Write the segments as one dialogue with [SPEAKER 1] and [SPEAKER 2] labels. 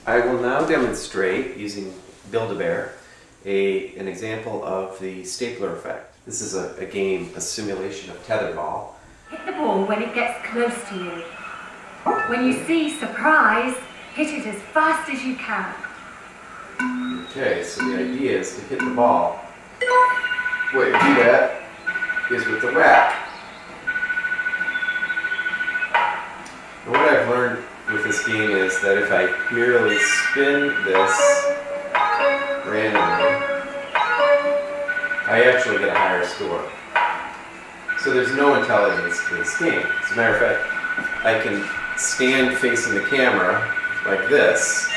[SPEAKER 1] I will now demonstrate, using Build-A-Bear, an example of the stapler effect. This is a game, a simulation of tetherball.
[SPEAKER 2] Hit the ball when it gets close to you. When you see surprise, hit it as fast as you can.
[SPEAKER 1] Okay, so the idea is to hit the ball. The way to do that is with the whack. And what I've learned with this game is that if I merely spin this randomly, I actually get a higher score. So there's no intelligence to this game. As a matter of fact, I can stand facing the camera like this.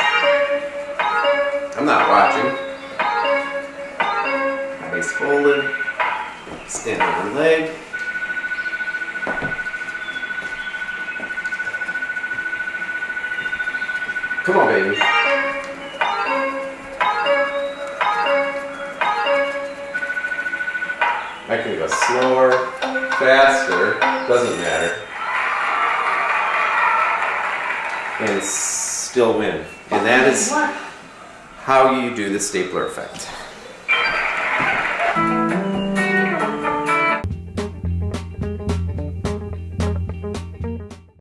[SPEAKER 1] I'm not watching. Eyes folded. Stand on one leg. Come on, baby. I can go slower, faster, doesn't matter, and still win. And that is how you do the stapler effect.